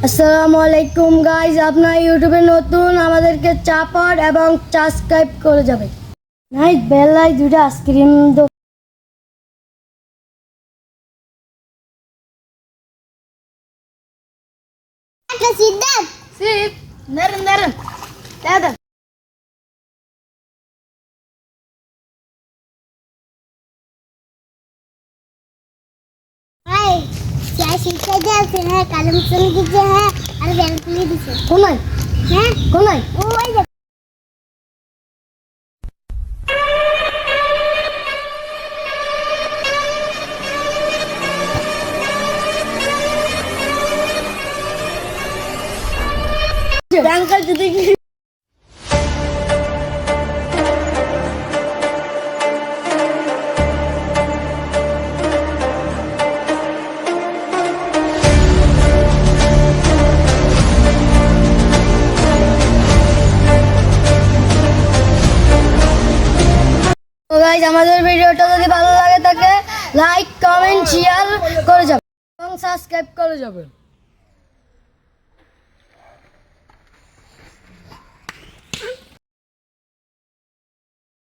আসসালামু আলাইকুম গাইজ, আপনার ইউটিউবে নতুন, আমাদেরকে চাপড় এবং সাবস্ক্রাইব করে যাবে। নাই বেলায় দুটো আইসক্রিম দো। একটা সিদ্ধার্থ সিপ নেরেন নেরেন দাদা। हाय क्या शिक्षा देते हैं कलम सुन दीजिए है और पेंसिल दीजिए কোনাই हैं কোনাই वो वही देख ব্যাংকার যদি তো গাইজ, আমাদের ভিডিওটা যদি ভালো লাগে থাকে লাইক কমেন্ট শেয়ার করে যাবে এবং সাবস্ক্রাইব করে যাবে।